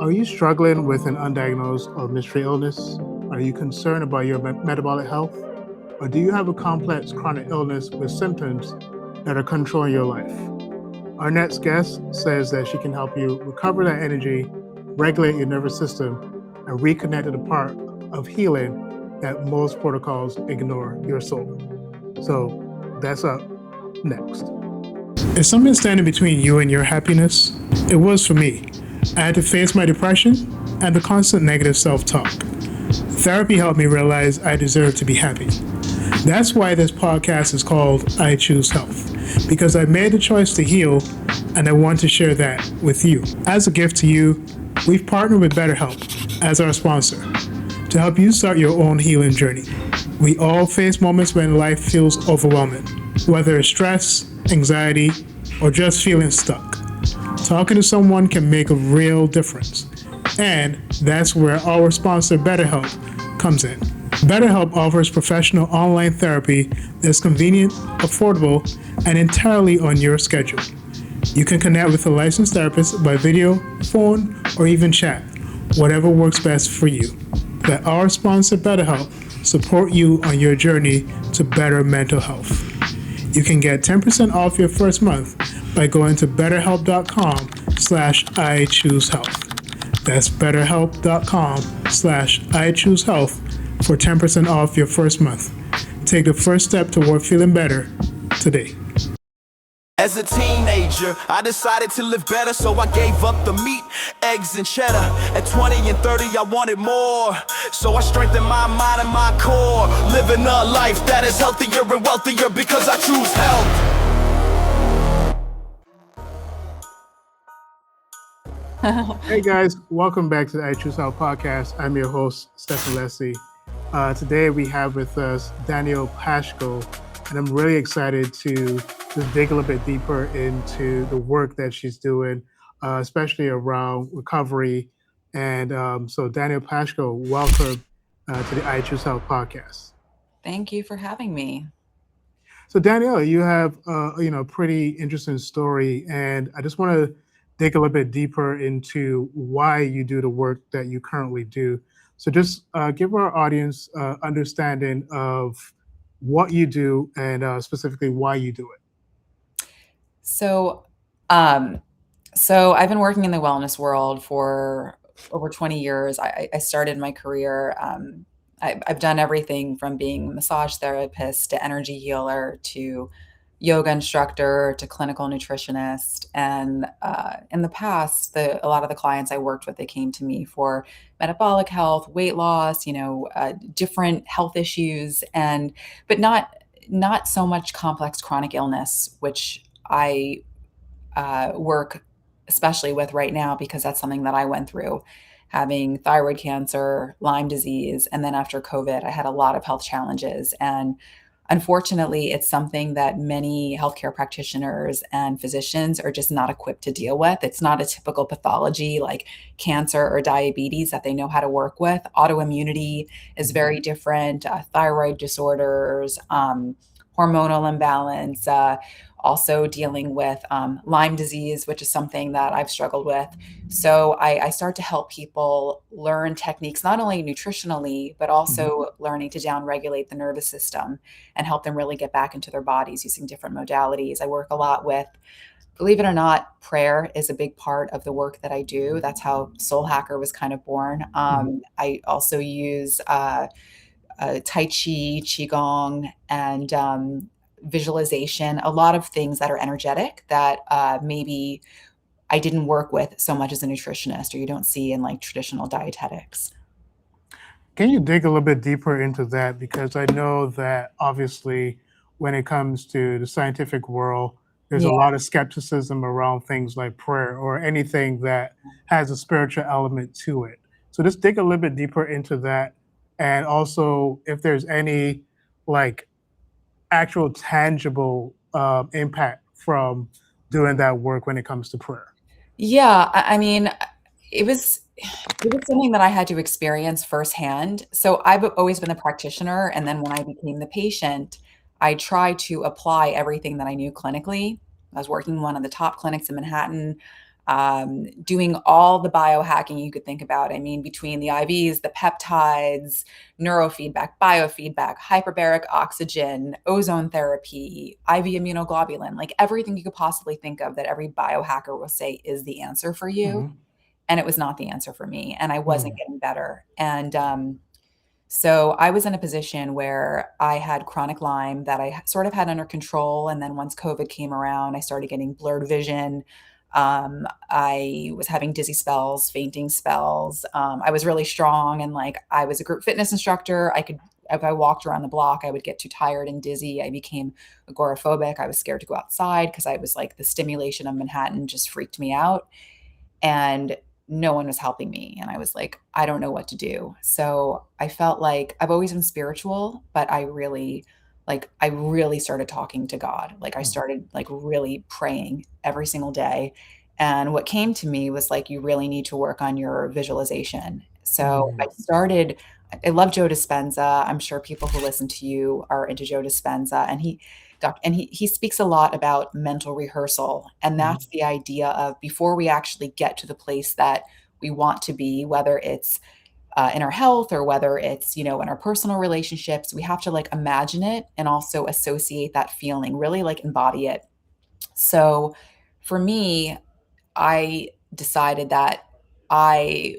Are you struggling with an undiagnosed or mystery illness? Are you concerned about your metabolic health? Or do you have a complex chronic illness with symptoms that are controlling your life? Our next guest says that she can help you recover that energy, regulate your nervous system, and reconnect to the part of healing that most protocols ignore, your soul. So that's up next. Is something standing between you and your happiness? It was for me. I had to face my depression and the constant negative self-talk. Therapy helped me realize I deserve to be happy. That's why this podcast is called I Choose Health, because I made the choice to heal and I want to share that with you. As a gift to you, we've partnered with BetterHelp as our sponsor to help you start your own healing journey. We all face moments when life feels overwhelming, whether it's stress, anxiety, or just feeling stuck. Talking to someone can make a real difference. And that's where our sponsor, BetterHelp, comes in. BetterHelp offers professional online therapy that's convenient, affordable, and entirely on your schedule. You can connect with a licensed therapist by video, phone, or even chat, whatever works best for you. Let our sponsor, BetterHelp, support you on your journey to better mental health. You can get 10% off your first month by going to betterhelp.com/I choose health. That's betterhelp.com/I choose health for 10% off your first month. Take the first step toward feeling better today. As a teenager, I decided to live better, so I gave up the meat, eggs, and cheddar. At 20 and 30, I wanted more, so I strengthened my mind and my core. Living a life that is healthier and wealthier because I choose health. Hey guys, welcome back to the I Choose Health podcast. I'm your host, Stephen Leslie. Today we have with us Danielle Pashko, and I'm really excited to just dig a little bit deeper into the work that she's doing, especially around recovery. And so Danielle Pashko, welcome to the I Choose Health podcast. Thank you for having me. So Danielle, you have a pretty interesting story, and I just want to dig a little bit deeper into why you do the work that you currently do. So just give our audience understanding of what you do and specifically why you do it. So, I've been working in the wellness world for over 20 years. I started my career. I've done everything from being a massage therapist to energy healer to yoga instructor to clinical nutritionist. And in the past, a lot of the clients I worked with, they came to me for metabolic health, weight loss, different health issues, but not so much complex chronic illness, which I work especially with right now because that's something that I went through, having thyroid cancer, Lyme disease, and then after COVID, I had a lot of health challenges. And unfortunately, it's something that many healthcare practitioners and physicians are just not equipped to deal with. It's not a typical pathology like cancer or diabetes that they know how to work with. Autoimmunity is very different, thyroid disorders, hormonal imbalance, also dealing with Lyme disease, which is something that I've struggled with. So I start to help people learn techniques, not only nutritionally, but also learning to downregulate the nervous system and help them really get back into their bodies using different modalities. I work a lot with, believe it or not, prayer is a big part of the work that I do. That's how Soul Hacker was kind of born. I also use Tai Chi, Qigong, and visualization, a lot of things that are energetic that maybe I didn't work with so much as a nutritionist or you don't see in like traditional dietetics. Can you dig a little bit deeper into that? Because I know that obviously when it comes to the scientific world, there's a lot of skepticism around things like prayer or anything that has a spiritual element to it. So just dig a little bit deeper into that. And also if there's any like actual tangible impact from doing that work when it comes to prayer. Yeah, I mean, it was something that I had to experience firsthand. So I've always been the practitioner, and then when I became the patient, I tried to apply everything that I knew clinically. I was working in one of the top clinics in Manhattan. doing all the biohacking you could think about. I mean, between the IVs, the peptides, neurofeedback, biofeedback, hyperbaric oxygen, ozone therapy, IV immunoglobulin, like everything you could possibly think of that every biohacker will say is the answer for you. Mm-hmm. And it was not the answer for me. And I wasn't Mm-hmm. getting better. And so I was in a position where I had chronic Lyme that I sort of had under control. And then once COVID came around, I started getting blurred vision. I was having dizzy spells, fainting spells. I was really strong, and like I was a group fitness instructor. I could, if I walked around the block, I would get too tired and dizzy. I became agoraphobic. I was scared to go outside because I was like the stimulation of Manhattan just freaked me out, and no one was helping me. And I was like, I don't know what to do. So I felt like I've always been spiritual, but I really started talking to God. Like I started like really praying every single day. And what came to me was like, you really need to work on your visualization. So Mm-hmm. I love Joe Dispenza. I'm sure people who listen to you are into Joe Dispenza. And he speaks a lot about mental rehearsal. And that's the idea of before we actually get to the place that we want to be, whether it's in our health or whether it's, in our personal relationships, we have to like imagine it and also associate that feeling, really like embody it. So for me, I decided that I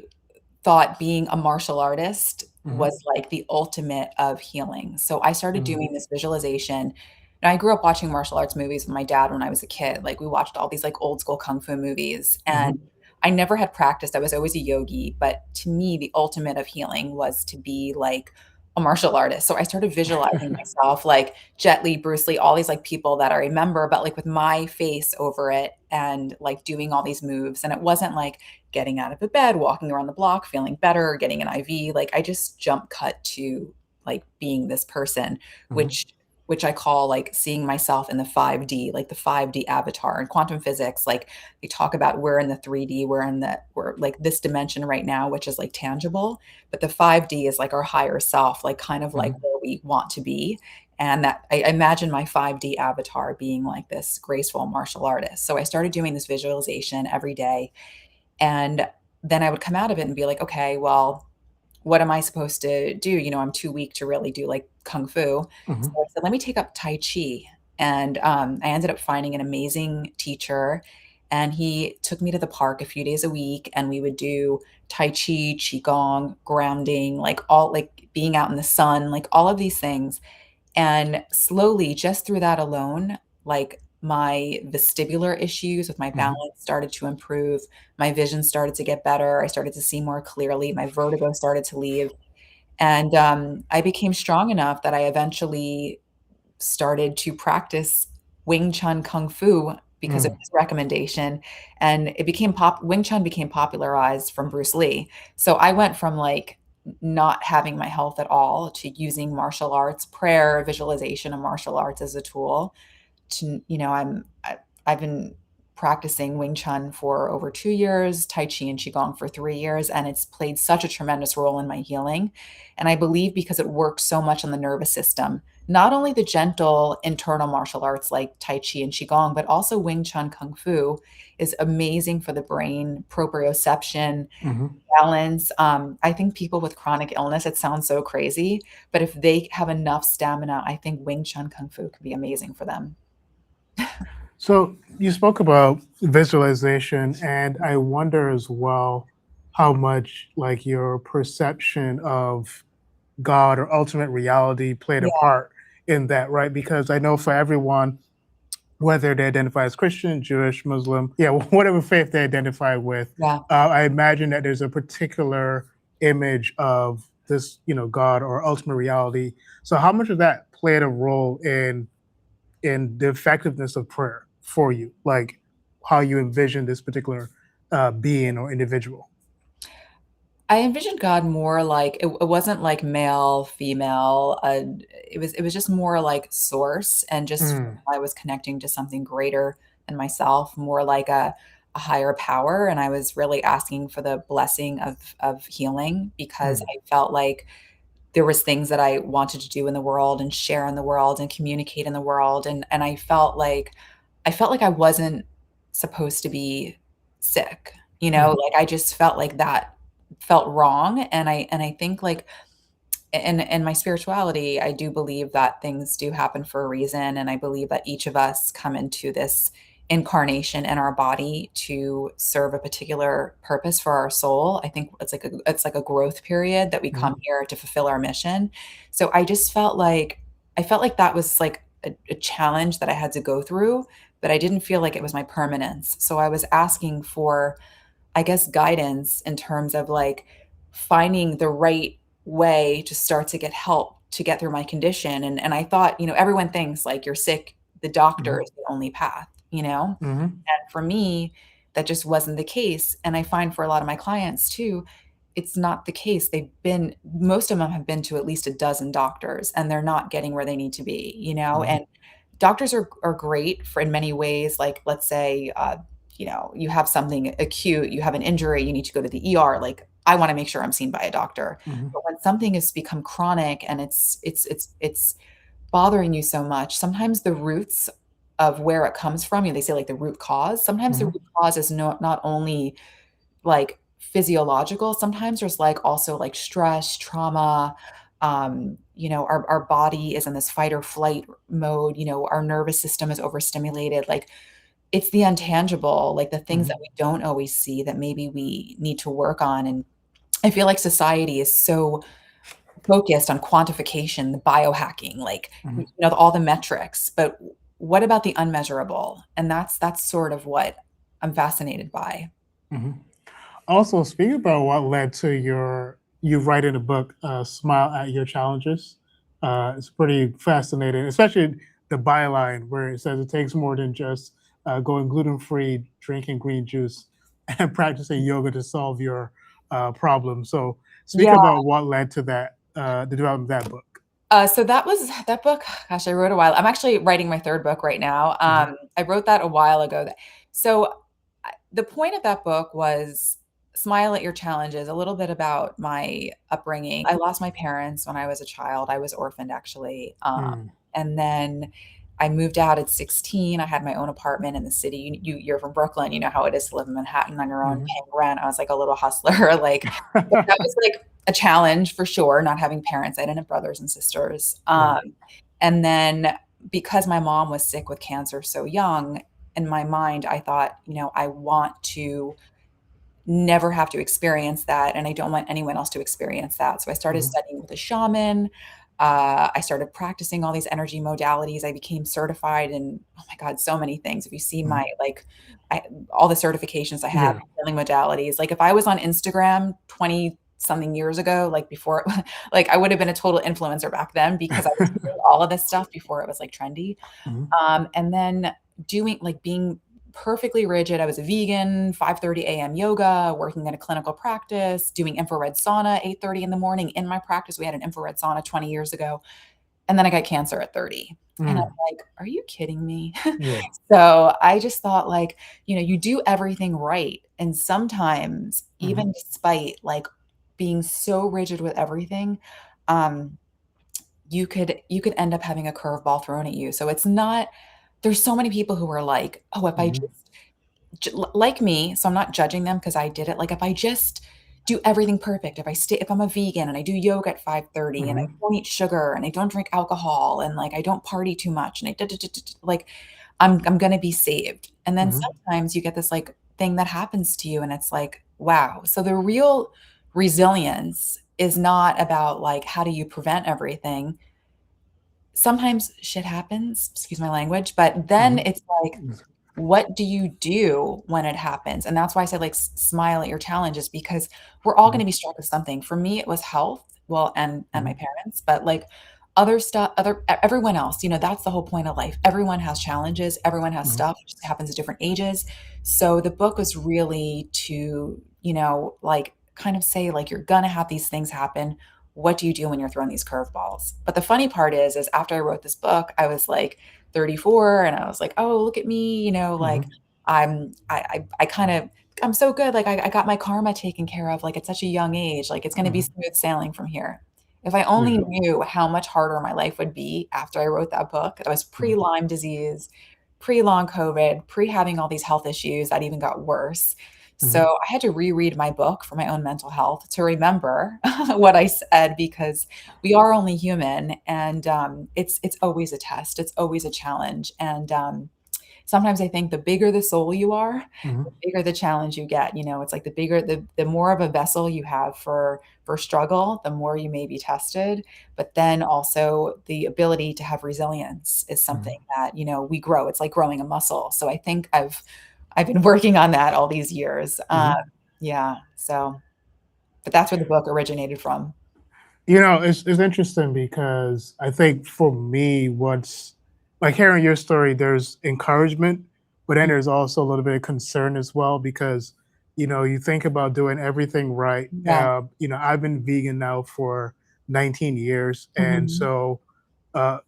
thought being a martial artist Mm-hmm. was like the ultimate of healing. So I started Mm-hmm. doing this visualization. And I grew up watching martial arts movies with my dad when I was a kid. Like we watched all these like old school kung fu movies. And I never had practiced. I was always a yogi, but to me the ultimate of healing was to be like a martial artist. So I started visualizing myself like Jet Li, Bruce Lee, all these like people that I remember, but like with my face over it and like doing all these moves. And it wasn't like getting out of the bed, walking around the block, feeling better, getting an IV. Like I just jump cut to like being this person, Mm-hmm. which I call like seeing myself in the 5D, like the 5D avatar. In quantum physics, like they talk about we're in the 3D, we're like this dimension right now, which is like tangible, but the 5D is like our higher self, like kind of like Mm-hmm. where we want to be. And that I imagine my 5D avatar being like this graceful martial artist. So I started doing this visualization every day, and then I would come out of it and be like, okay, well, what am I supposed to do? I'm too weak to really do like kung fu. So Mm-hmm. I said, let me take up Tai Chi. And I ended up finding an amazing teacher. And he took me to the park a few days a week, and we would do Tai Chi, Qigong, grounding, like all like being out in the sun, like all of these things. And slowly, just through that alone, like my vestibular issues with my Mm-hmm. balance started to improve. My vision started to get better. I started to see more clearly. My vertigo started to leave. And I became strong enough that I eventually started to practice Wing Chun Kung Fu because of Mm-hmm. his recommendation. And Wing Chun became popularized from Bruce Lee. So I went from like not having my health at all to using martial arts, prayer, visualization, and martial arts as a tool to, I've been practicing Wing Chun for over 2 years, Tai Chi and Qigong for 3 years, and it's played such a tremendous role in my healing. And I believe because it works so much on the nervous system, not only the gentle internal martial arts like Tai Chi and Qigong, but also Wing Chun Kung Fu is amazing for the brain, proprioception, Mm-hmm. balance. I think people with chronic illness, it sounds so crazy, but if they have enough stamina, I think Wing Chun Kung Fu could be amazing for them. So you spoke about visualization, and I wonder as well how much like your perception of God or ultimate reality played a Yeah, part in that, right? Because I know for everyone, whether they identify as Christian, Jewish, Muslim, yeah, whatever faith they identify with, yeah. I imagine that there's a particular image of this, God or ultimate reality. So how much of that played a role in the effectiveness of prayer for you, like how you envision this particular being or individual? I envisioned God more like it wasn't like male, female. It was just more like source, and just Mm, I was connecting to something greater than myself, more like a higher power. And I was really asking for the blessing of healing because mm, I felt like there was things that I wanted to do in the world and share in the world and communicate in the world. And I felt like I wasn't supposed to be sick, Mm-hmm. like I just felt like that felt wrong. And I think like in my spirituality, I do believe that things do happen for a reason. And I believe that each of us come into this incarnation in our body to serve a particular purpose for our soul. I think it's like a growth period that we come here to fulfill our mission. So I felt like that was like a challenge that I had to go through, but I didn't feel like it was my permanence. So I was asking for, I guess, guidance in terms of like finding the right way to start to get help to get through my condition. And I thought, everyone thinks like you're sick, the doctor Mm-hmm. is the only path. Mm-hmm. And for me, that just wasn't the case. And I find for a lot of my clients too, it's not the case. Most of them have been to at least a dozen doctors and they're not getting where they need to be. Mm-hmm. And doctors are great for in many ways. Like, let's say, you have something acute, you have an injury, you need to go to the ER. Like, I want to make sure I'm seen by a doctor. Mm-hmm. But when something has become chronic and it's bothering you so much, sometimes the roots of where it comes from, they say like the root cause. Sometimes the Mm-hmm. root cause is not only like physiological, sometimes there's like also like stress, trauma. Our body is in this fight or flight mode, our nervous system is overstimulated. Like, it's the intangible, like the things that Mm-hmm. we don't always see that maybe we need to work on. And I feel like society is so focused on quantification, the biohacking, like, all the metrics, but what about the unmeasurable? And that's sort of what I'm fascinated by. Mm-hmm. Also, speaking about what led to you writing a book, "Smile at Your Challenges," it's pretty fascinating, especially the byline where it says it takes more than just going gluten-free, drinking green juice, and practicing yoga to solve your problem. So, speak Yeah. about what led to that, the development of that book. So that book, gosh, I wrote a while. I'm actually writing my third book right now. Mm-hmm. I wrote that a while ago. So the point of that book was smile at your challenges, a little bit about my upbringing. I lost my parents when I was a child. I was orphaned actually. And then I moved out at 16. I had my own apartment in the city. You're from Brooklyn. You know how it is to live in Manhattan on your own, Mm-hmm. paying rent. I was like a little hustler. Like, that was like a challenge for sure, not having parents. I didn't have brothers and sisters. Right. And then because my mom was sick with cancer so young, in my mind, I thought, I want to never have to experience that. And I don't want anyone else to experience that. So I started Mm-hmm. studying with a shaman. I started practicing all these energy modalities. I became certified in, oh my God, so many things. If you see Mm-hmm. all the certifications I have, Yeah. healing modalities, like if I was on Instagram 20 something years ago, like before, like I would have been a total influencer back then because I was doing all of this stuff before it was like trendy. Mm-hmm. And then being perfectly rigid. I was a vegan, 5:30 a.m. yoga, working in a clinical practice, doing infrared sauna 8:30 in the morning. In my practice, we had an infrared sauna 20 years ago. And then I got cancer at 30. And I'm Mm. like, are you kidding me? Yeah. So I just thought like, you do everything right. And sometimes, Mm-hmm. even despite like being so rigid with everything, um, you could end up having a curveball thrown at you. So it's not, there's so many people who are like, oh, if I Mm-hmm. just like me, so I'm not judging them because I did it. Like if I just do everything perfect, if I'm a vegan and I do yoga at 5:30 and I Mm-hmm. don't eat sugar and I don't drink alcohol and like I don't party too much and like I'm gonna be saved. And then Mm-hmm. sometimes you get this like thing that happens to you and it's like, wow. So the real resilience is not about like how do you prevent everything. Sometimes shit happens, excuse my language, but then Mm-hmm. it's like, what do you do when it happens? And that's why I said like smile at your challenges because we're all going Mm-hmm. to be struck with something. For me, it was health, well, and my Mm-hmm. parents, but like other stuff, everyone else, that's the whole point of life. Everyone has challenges, everyone has Mm-hmm. stuff, it just happens at different ages. So the book was really to, like kind of say like you're gonna have these things happen. What do you do when you're throwing these curveballs? But the funny part is after I wrote this book, I was like 34 and I was like, oh, look at me, like Mm-hmm. I kind of, I'm so good. Like I got my karma taken care of, like at such a young age, like it's going to be Mm-hmm. smooth sailing from here. If I only Yeah. knew how much harder my life would be after I wrote that book, that was Mm-hmm. pre-Lyme disease, pre-long COVID, pre having all these health issues that even got worse. Hmm. So I had to reread my book for my own mental health to remember what I said, because we are only human, and it's always a test, it's always a challenge, and sometimes I think the bigger the soul you are, the Hmm. bigger the challenge you get. It's like the more of a vessel you have for struggle, the more you may be tested. But then also the ability to have resilience is something Hmm. that, we grow. It's like growing a muscle. So I think I've been working on that all these years. Hmm. Yeah. So, but that's where the book originated from. It's interesting because I think for me, what's like hearing your story, there's encouragement, but then there's also a little bit of concern as well because you think about doing everything right. Yeah. I've been vegan now for 19 years, and Mhm. so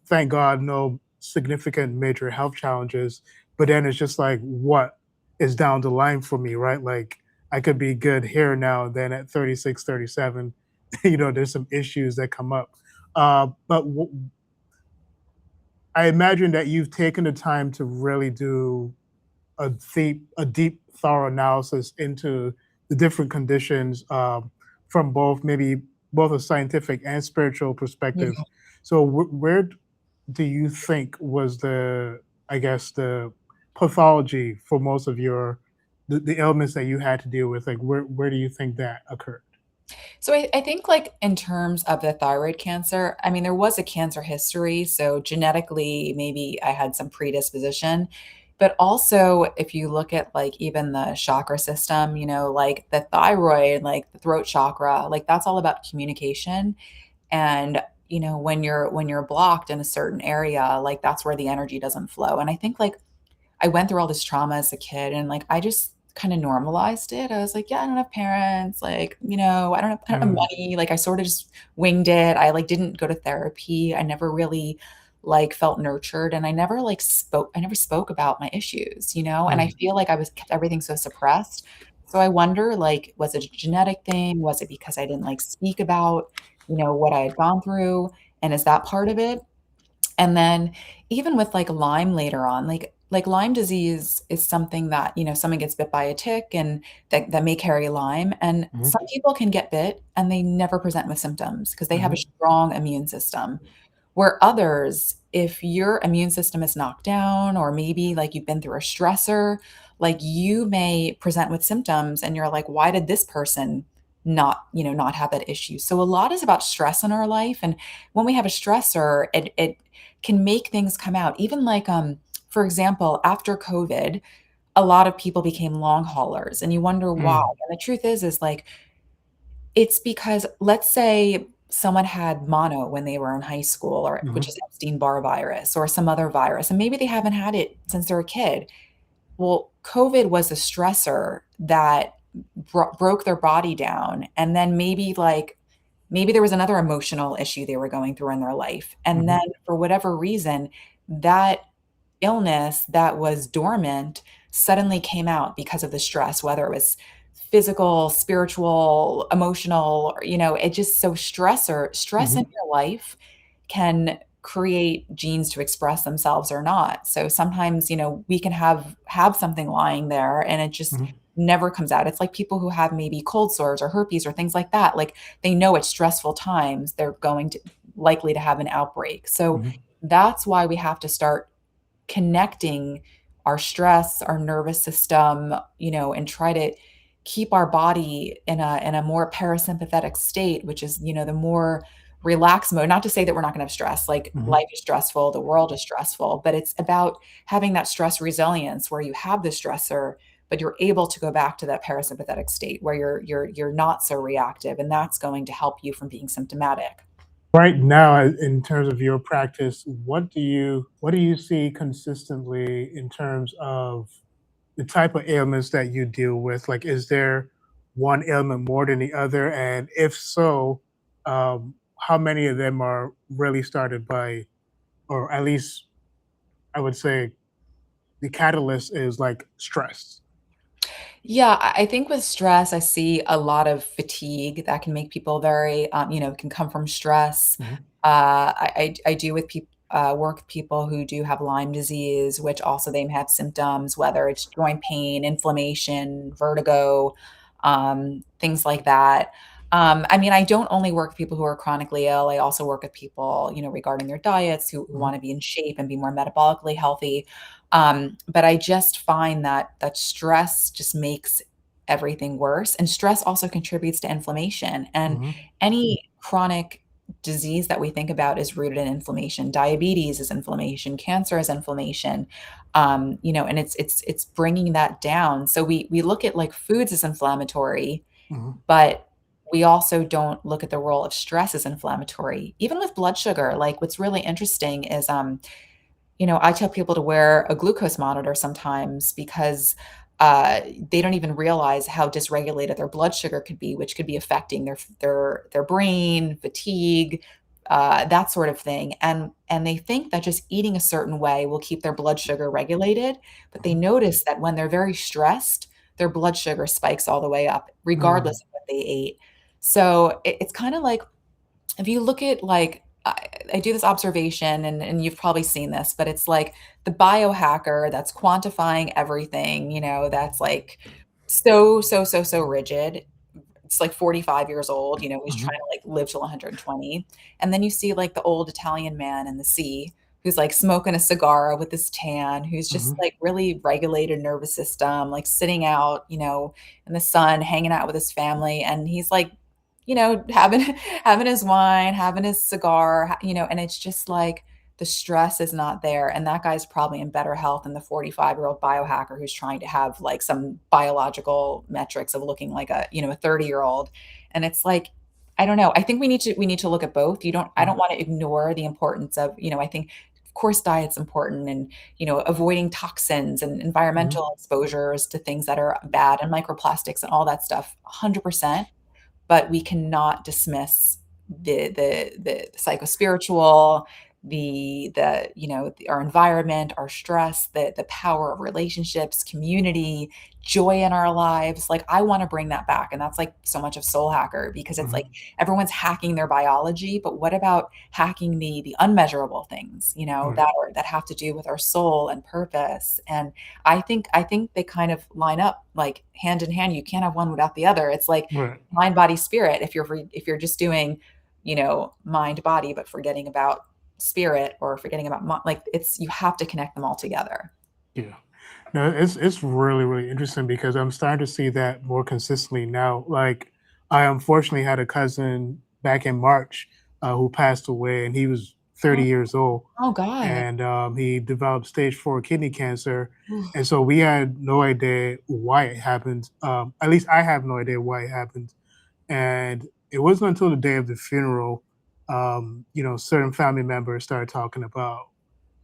thank God, no significant major health challenges. But then it's just like, what is down the line for me, right? Like I could be good here now, then at 36, 37. There's some issues that come up. But I imagine that you've taken the time to really do a deep, thorough analysis into the different conditions from maybe both a scientific and spiritual perspective. Yeah. So, where do you think was I guess, the pathology for most of the ailments that you had to deal with? Like, where do you think that occurred? So I think, like, in terms of the thyroid cancer, I mean, there was a cancer history. So genetically, maybe I had some predisposition. But also, if you look at like even the chakra system, like the thyroid, like the throat chakra, like that's all about communication. And when you're blocked in a certain area, like that's where the energy doesn't flow. And I think, like, I went through all this trauma as a kid, and like I just kind of normalized it. I was like, yeah, I don't have parents, like, I don't have Mm, money. Like I sort of just winged it. I like didn't go to therapy. I never really like felt nurtured, and I never spoke about my issues. And I mm, feel like I was kept everything so suppressed. So I wonder, like, was it a genetic thing? Was it because I didn't like speak about, what I had gone through? And is that part of it? And then even with like Lyme later on, like Lyme disease is something that, someone gets bit by a tick and that may carry Lyme. And mhm, some people can get bit and they never present with symptoms because they have a mhm, strong immune system. Where others, if your immune system is knocked down, or maybe like you've been through a stressor, like you may present with symptoms and you're like, why did this person not have that issue? So a lot is about stress in our life. And when we have a stressor, it can make things come out. Even like, for example, after COVID, a lot of people became long haulers and you wonder why. mm, And the truth is like, it's because, let's say someone had mono when they were in high school, or which mhm, is Epstein-Barr virus or some other virus, and maybe they haven't had it since they're a kid. Well, COVID was a stressor that broke their body down, and then maybe there was another emotional issue they were going through in their life, and then mhm, for whatever reason, that illness that was dormant suddenly came out because of the stress, whether it was physical, spiritual, emotional, or, it just so stress in mhm, your life can create genes to express themselves or not. So sometimes, we can have something lying there and it just mhm, never comes out. It's like people who have maybe cold sores or herpes or things like that. Like they know at stressful times they're going to likely to have an outbreak. So mhm, that's why we have to start connecting our stress, our nervous system, and try to keep our body in a more parasympathetic state, which is, the more relaxed mode. Not to say that we're not going to have stress. Like mhm. life is stressful, the world is stressful, but it's about having that stress resilience where you have the stressor, but you're able to go back to that parasympathetic state where you're not so reactive, and that's going to help you from being symptomatic. Right now, in terms of your practice, what do you see consistently in terms of the type of ailments that you deal with? Like, is there one ailment more than the other? And if so, how many of them are really started by, or at least I would say the catalyst is like stress? Yeah, I think with stress, I see a lot of fatigue that can make people very, can come from stress. Mhm, I do with people. work with people who do have Lyme disease, which also they may have symptoms, whether it's joint pain, inflammation, vertigo, things like that. I mean, I don't only work with people who are chronically ill. I also work with people, regarding their diets who Mhm. want to be in shape and be more metabolically healthy. But I just find that stress just makes everything worse. And stress also contributes to inflammation. And Mhm. any chronic disease that we think about is rooted in inflammation. Diabetes is inflammation. Cancer is inflammation. And it's bringing that down. So we look at like foods as inflammatory, Mhm. but we also don't look at the role of stress as inflammatory. Even with blood sugar, like what's really interesting is I tell people to wear a glucose monitor sometimes because they don't even realize how dysregulated their blood sugar could be, which could be affecting their brain, fatigue, that sort of thing. And they think that just eating a certain way will keep their blood sugar regulated, but they Mhm. notice that when they're very stressed, their blood sugar spikes all the way up, Mm. regardless of what they ate. So it's kind of like if you look at like I do this observation and you've probably seen this, but it's like the biohacker that's quantifying everything, that's like so rigid. It's like 45 years old, he's Mhm. trying to like live till 120. And then you see like the old Italian man in the sea who's like smoking a cigar with his tan, who's just Mhm. like really regulated nervous system, like sitting out, in the sun, hanging out with his family. And he's like, having having his wine, having his cigar, and it's just like the stress is not there. And that guy's probably in better health than the 45-year-old biohacker who's trying to have like some biological metrics of looking like a 30-year-old. And it's like, I don't know. I think we need to look at both. I Mhm. don't want to ignore the importance of, I think of course diet's important and, avoiding toxins and Mhm. environmental exposures to things that are bad and microplastics and all that stuff, 100%, but we cannot dismiss the psychospiritual, our environment, our stress, the power of relationships, community, joy in our lives. Like I want to bring that back. And that's like so much of Soul Hacker because it's like Mhm. everyone's hacking their biology, but what about hacking the unmeasurable things, Right. that have to do with our soul and purpose? And I think they kind of line up like hand in hand. You can't have one without the other. It's like Right. mind, body, spirit. If you're just doing, mind, body, but forgetting about spirit or forgetting about like it's you have to connect them all together. Yeah. No, it's really, really interesting because I'm starting to see that more consistently now. Like, I unfortunately had a cousin back in March who passed away, and he was 30 Oh, years old, oh God. and he developed stage 4 kidney cancer. Oof. And so we had no idea why it happened. At least I have no idea why it happened. And it wasn't until the day of the funeral, certain family members started talking about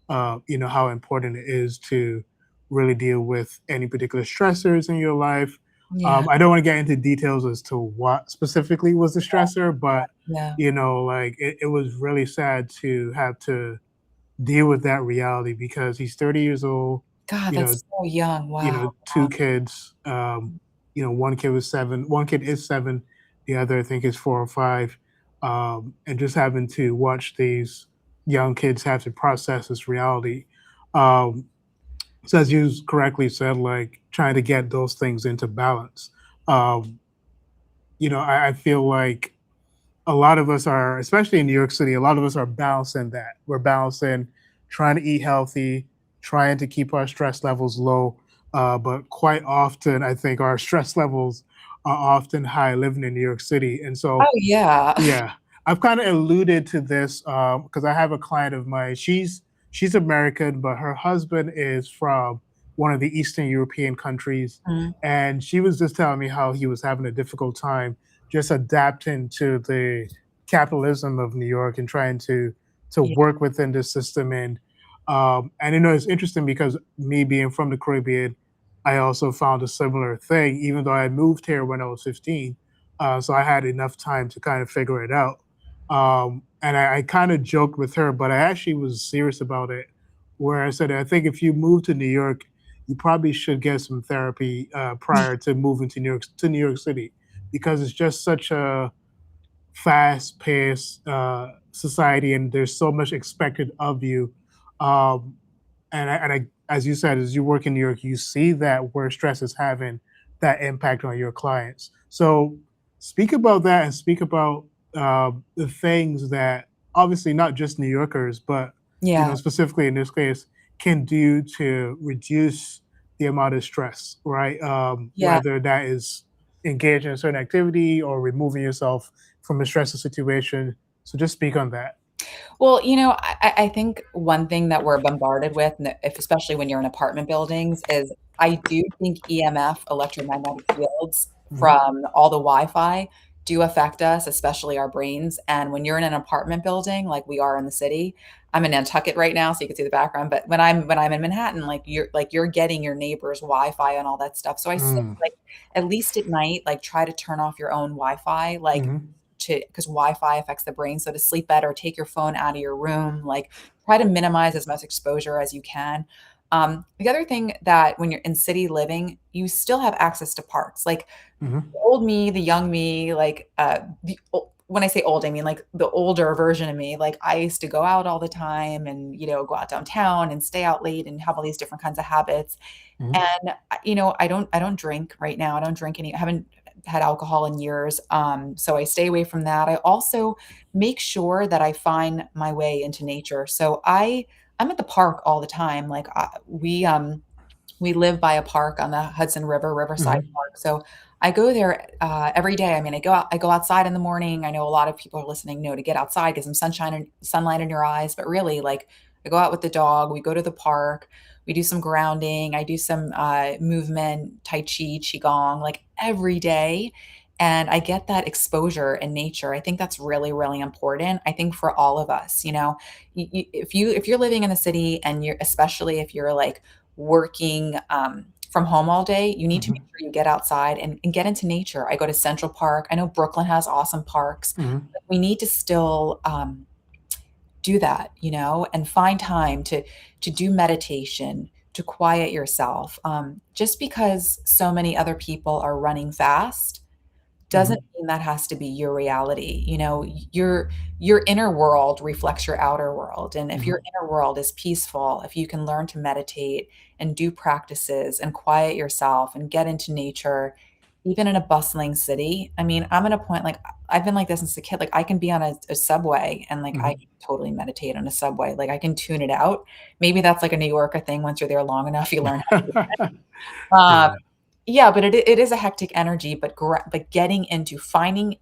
how important it is to really deal with any particular stressors in your life. Yeah. I don't want to get into details as to what specifically was the stressor, but Yeah. like it was really sad to have to deal with that reality because he's 30 years old, God, you know, that's so young. Wow. two kids. One kid was 7, one kid is 7, the other I think is 4 or 5. And just having to watch these young kids have to process this reality. Um, so as you correctly said, like trying to get those things into balance. Um, I feel like a lot of us are, especially in New York City, a lot of us are balancing that. We're balancing trying to eat healthy, trying to keep our stress levels low. But quite often, I think our stress levels are often high living in New York City. And Oh, so yeah. yeah, I've kind of alluded to this because I have a client of mine. She's American, but her husband is from one of the Eastern European countries, Mhm. and she was just telling me how he was having a difficult time just adapting to the capitalism of New York and trying to Yeah. work within the system. And it's interesting because me being from the Caribbean, I also found a similar thing, even though I moved here when I was 15, so I had enough time to kind of figure it out. And I kind of joked with her, but I actually was serious about it, where I said, I think if you move to New York, you probably should get some therapy prior to moving to New York City, because it's just such a fast paced, society, and there's so much expected of you. Um, as you said, as you work in New York, you see that where stress is having that impact on your clients. So speak about that and speak about the things that obviously not just New Yorkers, but Yeah. specifically in this case, can do to reduce the amount of stress, right? Yeah. Whether that is engaging in a certain activity or removing yourself from a stressful situation. So just speak on that. Well, I think one thing that we're bombarded with, and if especially when you're in apartment buildings, is I do think EMF, electromagnetic fields, Mhm, from all the Wi-Fi do affect us, especially our brains. And when you're in an apartment building, like we are in the city, I'm in Nantucket right now, so you can see the background. But when I'm in Manhattan, like you're getting your neighbor's Wi-Fi and all that stuff. So I say, mm, like, at least at night, like try to turn off your own Wi-Fi, like mhm, to because Wi-Fi affects the brain. So to sleep better, take your phone out of your room, like try to minimize as much exposure as you can. The other thing that when you're in city living, you still have access to parks. Like mhm, the old me, the young me, like when I say old, I mean like the older version of me. Like I used to go out all the time and go out downtown and stay out late and have all these different kinds of habits. mhm, And I don't drink right now. I don't drink any. I haven't had alcohol in years. So I stay away from that. I also make sure that I find my way into nature. So I'm at the park all the time. Like we live by a park on the Hudson River, Riverside mhm, Park. So I go there every day. I mean, I go outside in the morning. I know a lot of people are listening know to get outside, get some sunshine and sunlight in your eyes. But really, like I go out with the dog. We go to the park. We do some grounding. I do some movement, Tai Chi, Qigong, like every day. And I get that exposure in nature. I think that's really, really important. I think for all of us, if you're living in the city and you're especially if you're like working from home all day, you need to make mhm, sure you get outside and get into nature. I go to Central Park. I know Brooklyn has awesome parks. mhm, We need to still do that, and find time to do meditation, to quiet yourself. Just because so many other people are running fast doesn't mhm, mean that has to be your reality. Your inner world reflects your outer world. And if your mhm, inner world is peaceful, if you can learn to meditate and do practices and quiet yourself and get into nature, even in a bustling city. I mean, I'm at a point like I've been like this since a kid. Like I can be on a subway and like I mhm. can totally meditate on a subway. Like I can tune it out. Maybe that's like a New Yorker thing. Once you're there long enough, you learn how to do it. Yeah. Yeah, but it is a hectic energy, but getting into finding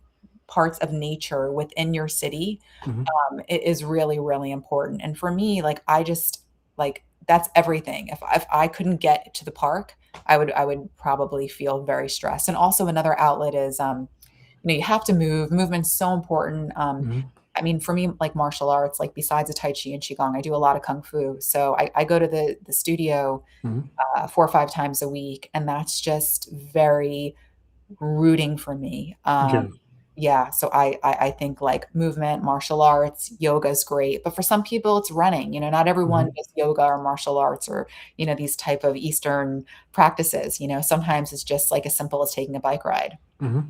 parts of nature within your city, Mhm, it is really, really important, and for me, like, I just like, that's everything. If I couldn't get to the park, I would probably feel very stressed, and also another outlet is, you have to move. Movement's so important. mhm, I mean, for me, like martial arts, like besides the Tai Chi and Qigong, I do a lot of Kung Fu, so I go to the studio mhm, 4 or 5 times a week, and that's just very rooting for me. good. Yeah, so I think, like, movement, martial arts, yoga is great, but for some people, it's running, not everyone Mhm, does yoga or martial arts or, these type of Eastern practices, sometimes it's just, like, as simple as taking a bike ride. mhm.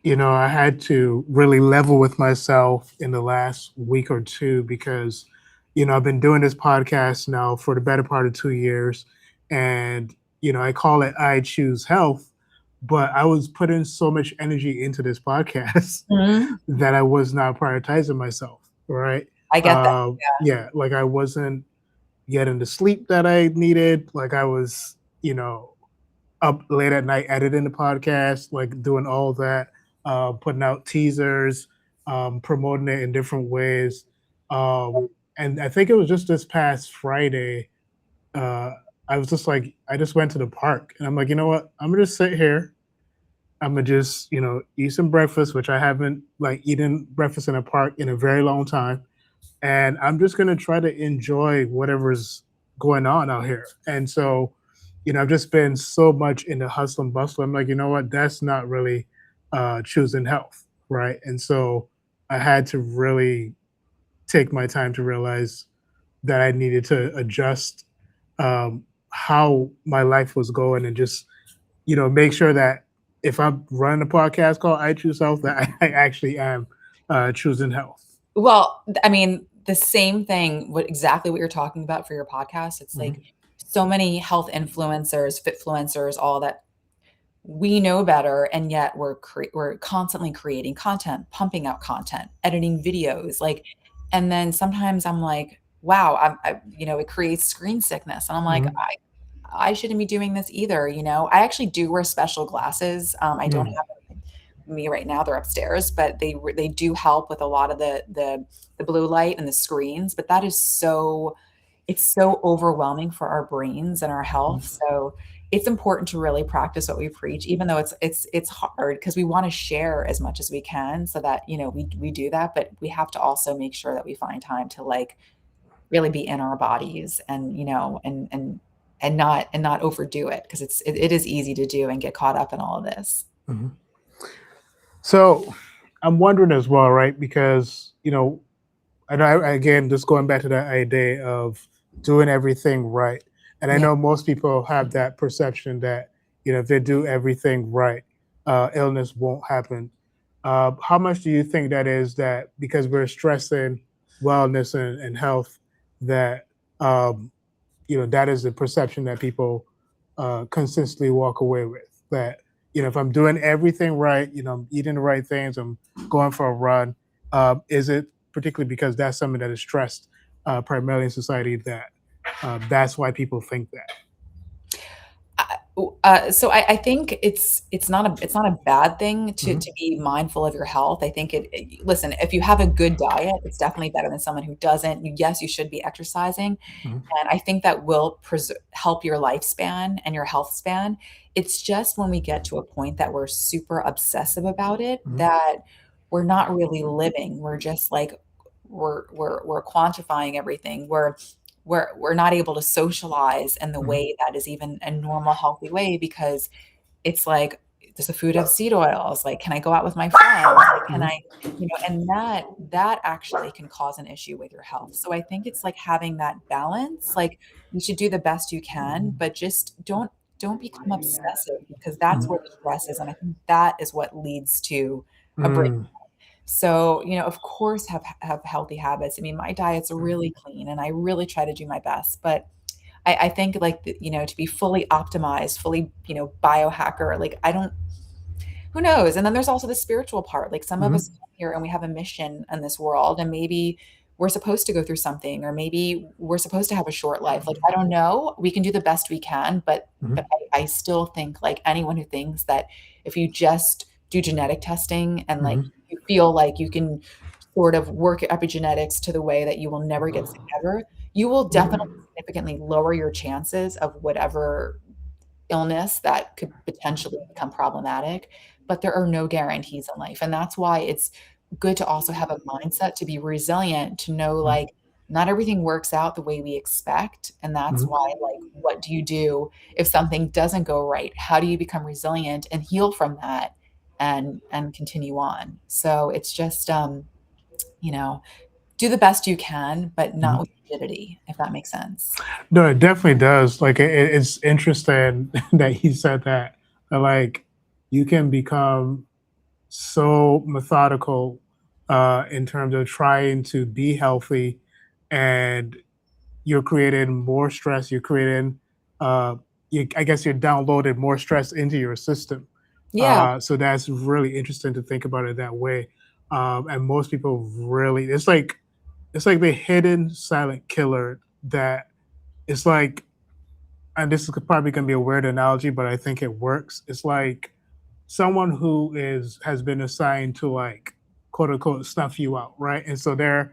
I had to really level with myself in the last week or two because, I've been doing this podcast now for the better part of 2 years. And, I call it I Choose Health, but I was putting so much energy into this podcast Mhm. that I was not prioritizing myself. Right. I get that. Yeah. Like I wasn't getting the sleep that I needed. Like I was, up late at night editing the podcast, like doing all that, putting out teasers, promoting it in different ways. And I think it was just this past Friday. Uh, I was just like, I just went to the park and I'm like, you know what? I'm gonna just sit here. I'm gonna just, eat some breakfast, which I haven't like eaten breakfast in a park in a very long time. And I'm just gonna try to enjoy whatever's going on out here. And so, I've just been so much in the hustle and bustle. I'm like, you know what? That's not really choosing health, right? And so I had to really take my time to realize that I needed to adjust how my life was going and just, make sure that if I'm running a podcast called I Choose Health, that I actually am choosing health. Well, I mean, the same thing, exactly what you're talking about for your podcast. It's Hmm. like so many health influencers, fitfluencers, all that we know better, and yet we're constantly creating content, pumping out content, editing videos, like, and then sometimes I'm like, wow, it creates screen sickness, and I'm like, Hmm. I shouldn't be doing this either. I actually do wear special glasses. I don't Hmm. have me right now; they're upstairs, but they do help with a lot of the blue light and the screens. But that is it's so overwhelming for our brains and our health. So it's important to really practice what we preach, even though it's hard because we want to share as much as we can so that we do that, but we have to also make sure that we find time to like really be in our bodies and and not overdo it because it is easy to do and get caught up in all of this. Hmm. So I'm wondering as well, right? Because and again, just going back to that idea of doing everything right. And I Yeah. know most people have that perception that, if they do everything right, illness won't happen. How much do you think that is that because we're stressing wellness and health, that, um, that is the perception that people consistently walk away with? That, if I'm doing everything right, I'm eating the right things, I'm going for a run, is it particularly because that's something that is stressed primarily in society that that's why people think that. So I think it's not a bad thing to Hmm. to be mindful of your health. I think listen, if you have a good diet, it's definitely better than someone who doesn't. Yes, you should be exercising, Hmm. and I think that will help your lifespan and your health span. It's just when we get to a point that we're super obsessive about it Hmm. that we're not really living. We're just like we're quantifying everything. We're not able to socialize in the Hmm. way that is even a normal, healthy way because it's like, does the food have seed oils? Like, can I go out with my friends? Like, can Hmm. and that actually can cause an issue with your health. So I think it's like having that balance. Like you should do the best you can, but just don't become obsessive because that's where the stress is. And I think that is what leads to a break. Hmm. So, of course have healthy habits. I mean, my diet's really clean and I really try to do my best, but I think like to be fully optimized, fully, biohacker, like I don't who knows? And then there's also the spiritual part. Like some of us Hmm. come here and we have a mission in this world, and maybe we're supposed to go through something, or maybe we're supposed to have a short life. Like I don't know. We can do the best we can, but Hmm. I still think like anyone who thinks that if you just do genetic testing and like Hmm. you feel like you can sort of work your epigenetics to the way that you will never get sick ever, you will definitely significantly lower your chances of whatever illness that could potentially become problematic, but there are no guarantees in life. And that's why it's good to also have a mindset to be resilient, to know like not everything works out the way we expect. And that's Hmm. why, like, what do you do if something doesn't go right? How do you become resilient and heal from that and continue on? So it's just you know, do the best you can, but not with Hmm. rigidity, if that makes sense. No, it definitely does. Like it's interesting that he said that. Like you can become so methodical in terms of trying to be healthy, and you're creating more stress. You're creating, I guess, you're downloading more stress into your system. Yeah. So that's really interesting to think about it that way. And most people really, it's like the hidden silent killer that it's like, and this is probably going to be a weird analogy, but I think it works. It's like someone who has been assigned to like quote unquote snuff you out, right? And so they're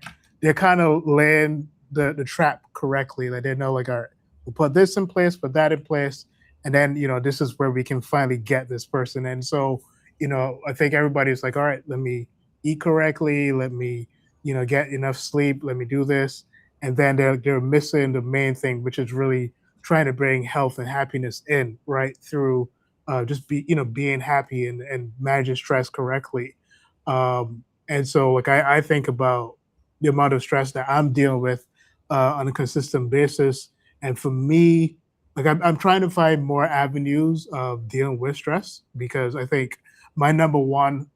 kind of laying the trap correctly. Like they know like, all right, we'll put this in place, put that in place, and then this is where we can finally get this person. And so I think everybody's like, all right, let me eat correctly, let me get enough sleep, let me do this, and then they're missing the main thing, which is really trying to bring health and happiness in right through just being happy and managing stress correctly. And so like I think about the amount of stress that I'm dealing with on a consistent basis, and for me, like I'm trying to find more avenues of dealing with stress, because I think my number one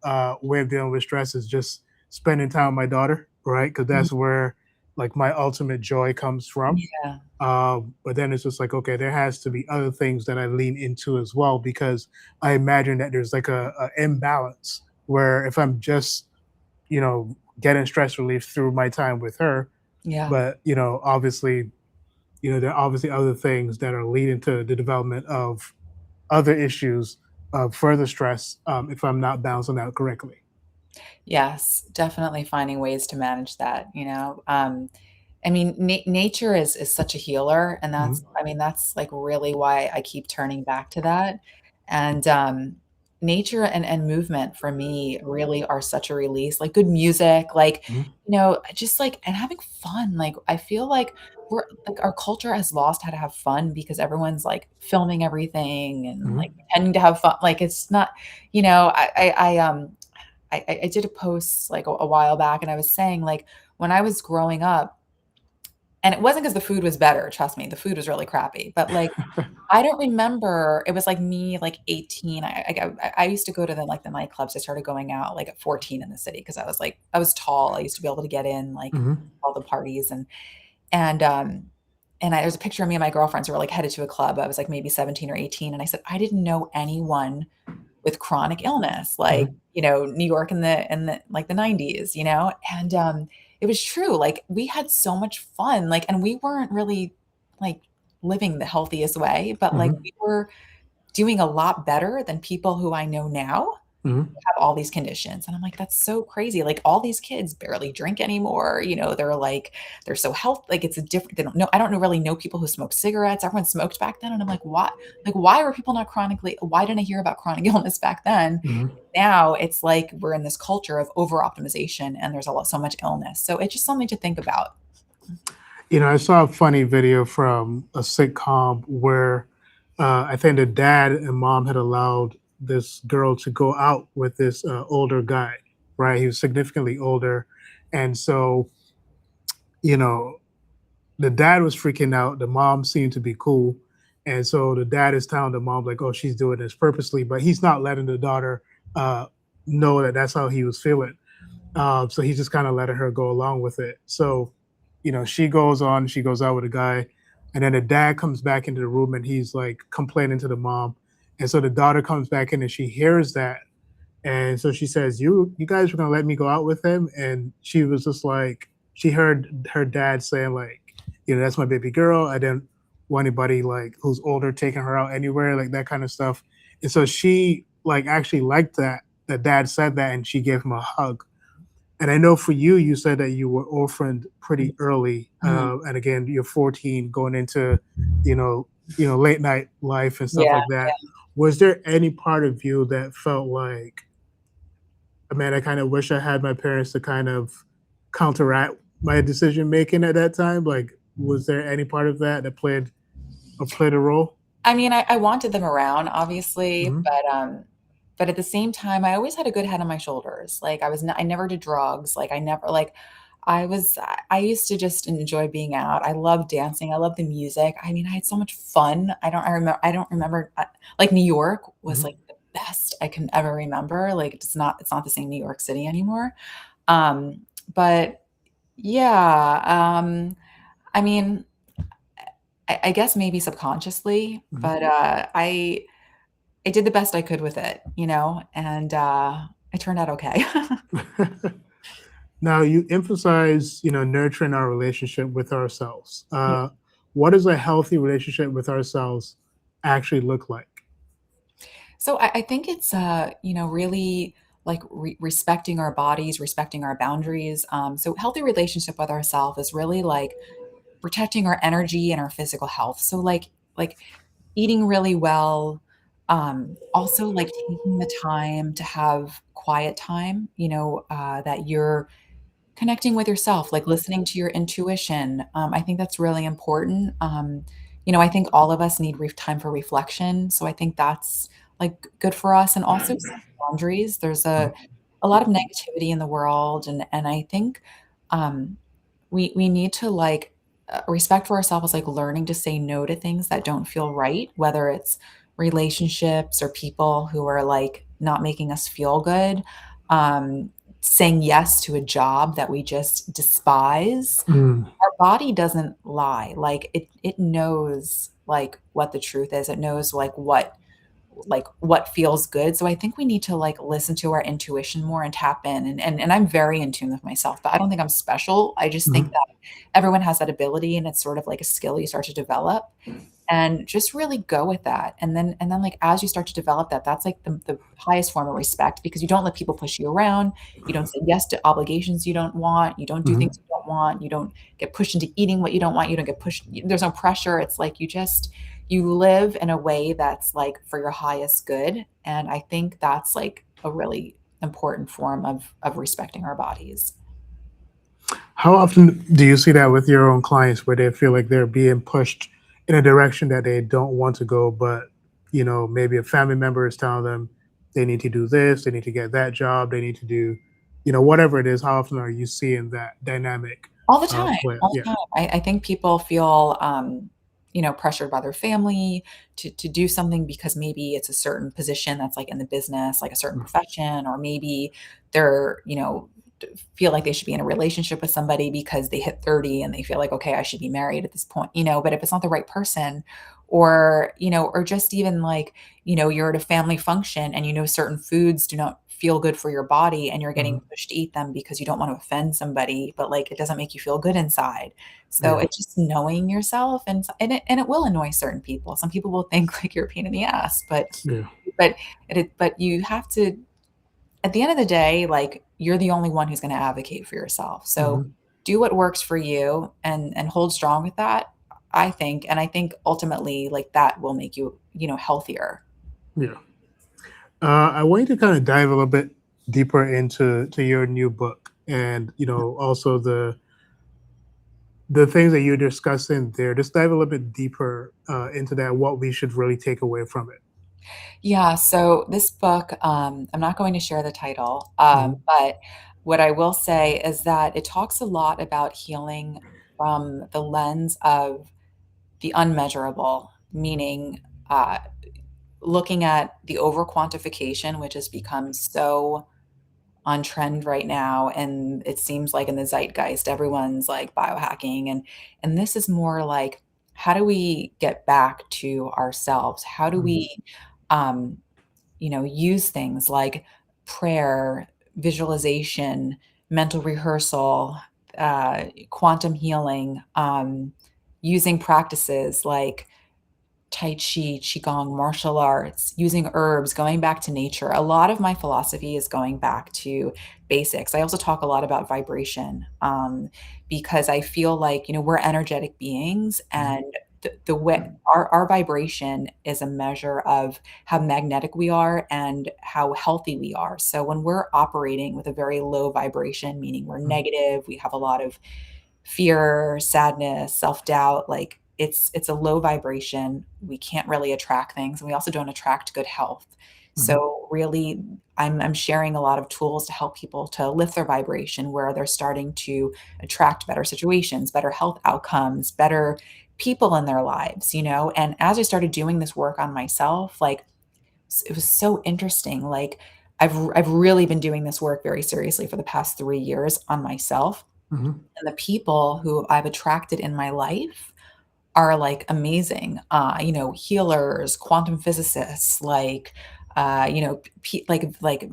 way of dealing with stress is just spending time with my daughter. right? Because Mm, that's where like my ultimate joy comes from. yeah. But then it's just like, okay, there has to be other things that I lean into as well, because I imagine that there's like a imbalance where if I'm just, getting stress relief through my time with her, Yeah. but obviously, there are obviously other things that are leading to the development of other issues of further stress, if I'm not balancing out correctly. Yes, definitely finding ways to manage that, you know? I mean, nature is such a healer, and Hmm. that's I mean, that's, like, really why I keep turning back to that, and, nature and movement for me really are such a release, like, good music, like, Hmm. just, like and having fun, like, I feel like we're like, our culture has lost how to have fun because everyone's, like, filming everything and, like, Hmm. pretending to have fun, like, it's not you know, I did a post, like, a while back, and I was saying, like, when I was growing up and it wasn't because the food was better, trust me, the food was really crappy, but, like, I don't remember it was, like, me, like, 18, I used to go to the nightclubs, I started going out, like, at 14 in the city because I was tall, I used to be able to get in, like, Hmm. all the parties, and, um, there's a picture of me and my girlfriends who were, like, headed to a club, I was, like, maybe 17 or 18, and I said, "I didn't know anyone with chronic illness, like, Hmm. New York in the like, the '90s, and, it was true, like, we had so much fun, like, and we weren't really, like, living the healthiest way, but, like, Hmm. we were doing a lot better than people who I know now Hmm. have all these conditions, and I'm like, "That's so crazy." Like, all these kids barely drink anymore, they're so health like, it's a different they don't know I don't know really know people who smoke cigarettes, everyone smoked back then, and I'm like, why were people not chronically why didn't I hear about chronic illness back then?" Hmm. Now, it's like we're in this culture of over-optimization, and there's so much illness, so it's just something to think about. I saw a funny video from a sitcom where I think the dad and mom had allowed this girl to go out with this older guy, right? He was significantly older. And so, you know, the dad was freaking out. The mom seemed to be cool. And so the dad is telling the mom, like, oh, she's doing this purposely, but he's not letting the daughter uh, know that that's how he was feeling. So he's just kind of letting her go along with it. So, she goes on, she goes out with a guy, and then the dad comes back into the room and he's like complaining to the mom. And so the daughter comes back in and she hears that. And so she says, you guys were gonna let me go out with him. And she was just like, she heard her dad saying, like, that's my baby girl. I didn't want anybody like who's older taking her out anywhere, like that kind of stuff. And so she like actually liked that dad said that and she gave him a hug. And I know for you, you said that you were orphaned pretty early, Mhm. and again, you're 14, going into, you know, late night life and stuff Yeah, like that. Was there any part of you that felt like, man, I kind of wish I had my parents to kind of counteract my decision making at that time? Like, was there any part of that that played a role? I mean, I wanted them around, obviously, Hmm. but at the same time, I always had a good head on my shoulders. Like, I never did drugs. Like, I never like, I used to just enjoy being out. I love dancing. I love the music. I mean, I had so much fun. I don't remember, like, New York was, Hmm. like, the best I can ever remember. Like, it's not the same New York City anymore. Um, but yeah, I mean, I guess maybe subconsciously, Hmm. but, I did the best I could with it, and, it turned out okay. Now, you emphasize, nurturing our relationship with ourselves. Yeah. What does a healthy relationship with ourselves actually look like? So I think it's, really, like, respecting our bodies, respecting our boundaries, so healthy relationship with ourself is really, like, protecting our energy and our physical health, so, like, eating really well, also, like, taking the time to have quiet time, that you're connecting with yourself, like listening to your intuition, I think that's really important. I think all of us need time for reflection, so I think that's, like, good for us, and also setting boundaries. There's a lot of negativity in the world, and I think, um, we need to, like, respect for ourselves, like learning to say no to things that don't feel right, whether it's relationships or people who are, like, not making us feel good. Um, saying yes to a job that we just despise, Mm. our body doesn't lie. Like it knows like what the truth is. It knows like what feels good. So I think we need to like listen to our intuition more and tap in. And I'm very in tune with myself, but I don't think I'm special. I just think Mhm. that everyone has that ability and it's sort of like a skill you start to develop and just really go with that. And then like as you start to develop that, that's like the highest form of respect because you don't let people push you around. You don't say yes to obligations you don't want. You don't do Mhm. things you don't want. You don't get pushed into eating what you don't want. You don't get pushed. There's no pressure. It's like you live in a way that's like for your highest good. And I think that's like a really important form of respecting our bodies. How often do you see that with your own clients where they feel like they're being pushed in a direction that they don't want to go, but maybe a family member is telling them they need to do this, they need to get that job, they need to do, whatever it is. How often are you seeing that dynamic All the time, play? all Yeah. the time. I think people feel, pressured by their family to do something because maybe it's a certain position that's like in the business, like a certain Mm. profession, or maybe they're, feel like they should be in a relationship with somebody because they hit 30 and they feel like, okay, I should be married at this point. But if it's not the right person, or just even like, you're at a family function and certain foods do not feel good for your body and you're getting Mhm. pushed to eat them because you don't want to offend somebody, but like it doesn't make you feel good inside. So Yeah. it's just knowing yourself and it will annoy certain people. Some people will think like you're a pain in the ass, Yeah. but but you have to at the end of the day, like you're the only one who's going to advocate for yourself. So Mhm. do what works for you and hold strong with that, I think. And I think ultimately like that will make you, healthier. Yeah. I want you to kind of dive a little bit deeper into your new book, and also the things that you're discussing there. Just dive a little bit deeper into that. What we should really take away from it. Yeah, so this book, I'm not going to share the title, Mhm. but what I will say is that it talks a lot about healing from the lens of the unmeasurable, meaning looking at the over quantification, which has become so on trend right now. And it seems like in the zeitgeist, everyone's like biohacking. And this is more like, how do we get back to ourselves? How do Mhm. we, um, use things like prayer, visualization, mental rehearsal, quantum healing, using practices like Tai Chi, Qigong, martial arts, using herbs, going back to nature. A lot of my philosophy is going back to basics. I also talk a lot about vibration because I feel like, we're energetic beings Mhm. and the way our vibration is a measure of how magnetic we are and how healthy we are. So when we're operating with a very low vibration, meaning we're Mhm. negative, we have a lot of fear, sadness, self-doubt, like it's a low vibration. We can't really attract things, and we also don't attract good health. Mhm. So really I'm sharing a lot of tools to help people to lift their vibration where they're starting to attract better situations, better health outcomes, better people in their lives. And as I started doing this work on myself, like it was so interesting. Like I've really been doing this work very seriously for the past 3 years on myself Mhm. and the people who I've attracted in my life are like amazing, healers, quantum physicists, like, like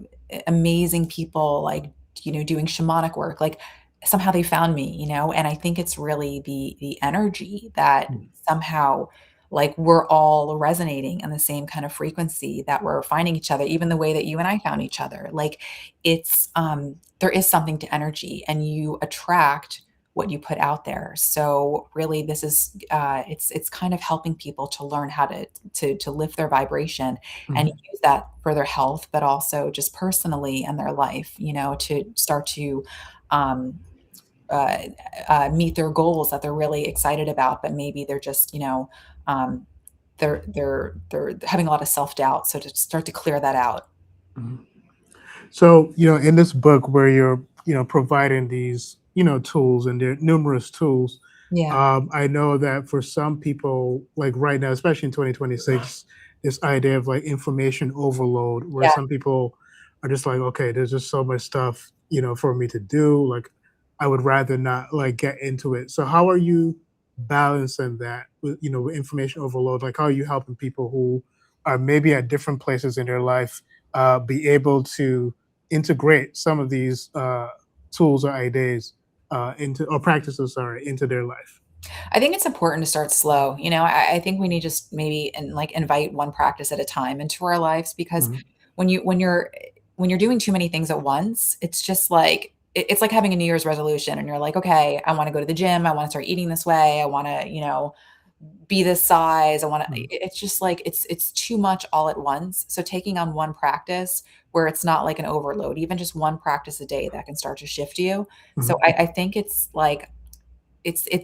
amazing people, like, doing shamanic work. Like somehow they found me. And I think it's really the energy that Mhm. somehow like we're all resonating in the same kind of frequency that we're finding each other, even the way that you and I found each other. Like there is something to energy and you attract what you put out there. So really this is it's kind of helping people to learn how to lift their vibration and Mhm. use that for their health, but also just personally in their life, to start to um, uh, meet their goals that they're really excited about, but maybe they're just, um, they're having a lot of self-doubt. So to start to clear that out. Mhm. So, in this book where you're, providing these, tools, and there are numerous tools, Yeah. I know that for some people, like right now, especially in 2026, this idea of like information overload, where Yeah. some people are just like, okay, there's just so much stuff. for me to do. Like, I would rather not like get into it. So how are you balancing that with, with information overload? Like, how are you helping people who are maybe at different places in their life be able to integrate some of these tools or ideas into or practices, sorry, into their life? I think it's important to start slow. I think we need to just maybe and like invite one practice at a time into our lives because Mhm. when you're doing too many things at once, it's just like it's like having a New Year's resolution and you're like, okay, I want to go to the gym, I want to start eating this way, I want to, be this size, I want to Mhm. it's just like it's too much all at once. So taking on one practice where it's not like an overload, even just one practice a day that can start to shift you. So Mhm. I think it's like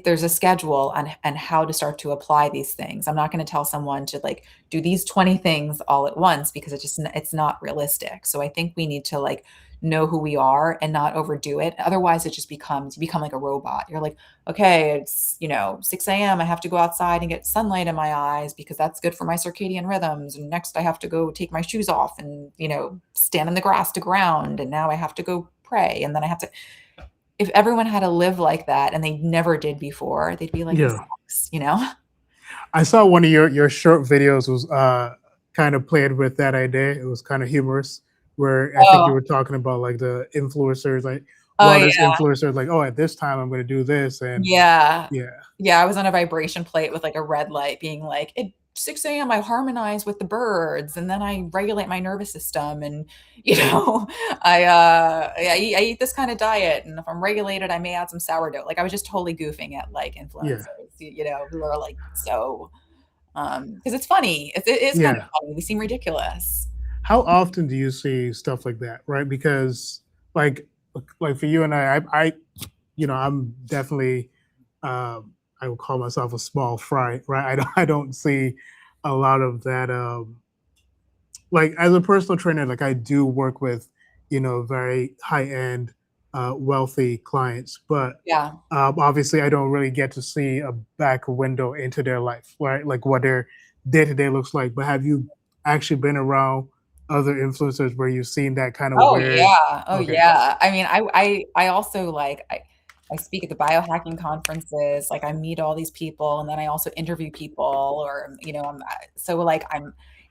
there's a schedule on and how to start to apply these things. I'm not going to tell someone to like do these 20 things all at once because it's not realistic. So I think we need to like know who we are and not overdo it. Otherwise it just becomes you become like a robot. You're like, okay, it's 6 a.m. I have to go outside and get sunlight in my eyes because that's good for my circadian rhythms. And next I have to go take my shoes off and stand in the grass to ground. And now I have to go pray. And then I have to if everyone had to live like that and they never did before, they'd be like, "This Yeah. sucks." I saw one of your short videos was kind of played with that idea. It was kind of humorous, where I think you Oh, were talking about like the influencers, like oh, wellness yeah. influencers, like, oh, at this time I'm going to do this, and Yeah. yeah, Yeah, I was on a vibration plate with, like, a red light being like, "At 6 a.m., I harmonize with the birds, and then I regulate my nervous system, and, I eat this kinda diet, and if I'm regulated, I may add some sourdough." Like, I was just totally goofing at, like, yeah, influencers, who are, like, so, because it's funny. It is kind of yeah. funny. We seem ridiculous. How often do you see stuff like that, right? Because like like for you and I'm definitely I would call myself a small fry, right? I don't see a lot of that like as a personal trainer, like I do work with, very high end, wealthy clients, but Yeah. obviously I don't really get to see a back window into their life, right? Like what their day to day looks like. But have you actually been around other influencers where you've seen that kind of Oh, weird? yeah. Oh, Okay. yeah. I mean, I also, like, I speak at the biohacking conferences, like, I meet all these people, and then I also interview people or, so, like,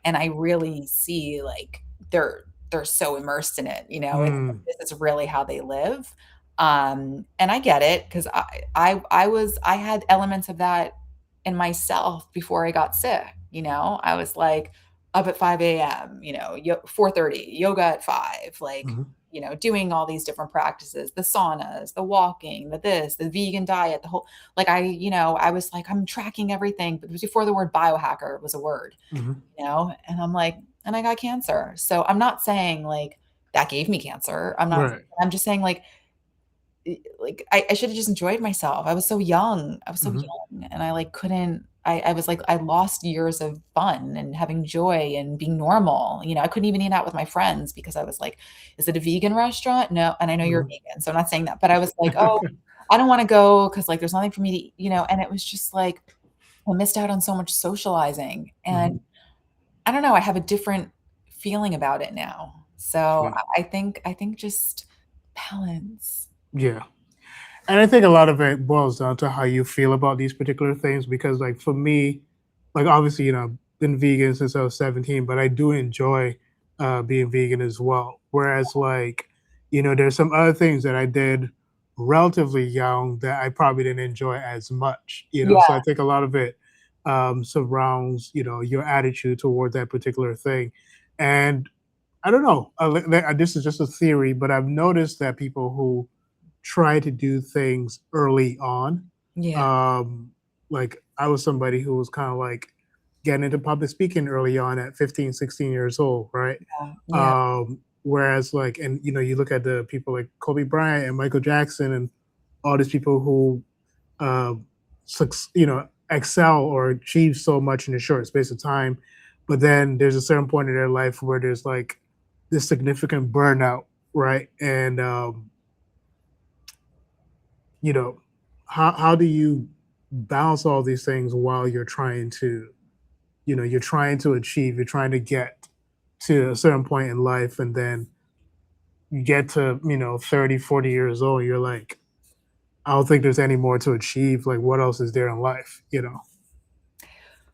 and I really see, like, they're so immersed in it, it's Mm, this is really how they live, and I get it 'cause I had elements of that in myself before I got sick, I was, like, up at 5 a.m., 4:30, yoga at 5, like, mhm, doing all these different practices, the saunas, the walking, the this, the vegan diet, the whole like I was like, I'm tracking everything, but it was before the word biohacker was a word, mhm. and I'm like, and I got cancer. So I'm not saying like that gave me cancer. Right. I'm just saying I should have just enjoyed myself. I was so young. I was so Mhm, young, and I, like, couldn't I was like I lost years of fun and having joy and being normal, I couldn't even eat out with my friends because I was like, "Is it a vegan restaurant?" "No," and I know you're mhm. vegan, so I'm not saying that, but I was like, "Oh, I don't wanna go because like, there's nothing for me to eat," and it was just like, I missed out on so much socializing, Mhm. and I don't know, I have a different feeling about it now. So See. I think just balance. Yeah. And I think a lot of it boils down to how you feel about these particular things because like for me, like obviously, I've been vegan since I was 17, but I do enjoy being vegan as well. Whereas like, there's some other things that I did relatively young that I probably didn't enjoy as much. So Yeah, I think a lot of it surrounds, your attitude toward that particular thing. And I don't know, this is just a theory, but I've noticed that people who try to do things early on. yeah, Um, like I was somebody who was kind of like getting into public speaking early on at 15, 16 years old, right? yeah, yeah, Whereas like, and you look at the people like Kobe Bryant and Michael Jackson and all these people who, uh, excel or achieve so much in a short space of time. But then there's a certain point in their life where there's like this significant burnout, right? And you know, how do you balance all these things while you're trying to, you're trying to achieve, you're trying to get to a certain point in life, and then, you get to, 30, 40 years old, you're like, I don't think there's any more to achieve. Like, what else is there in life?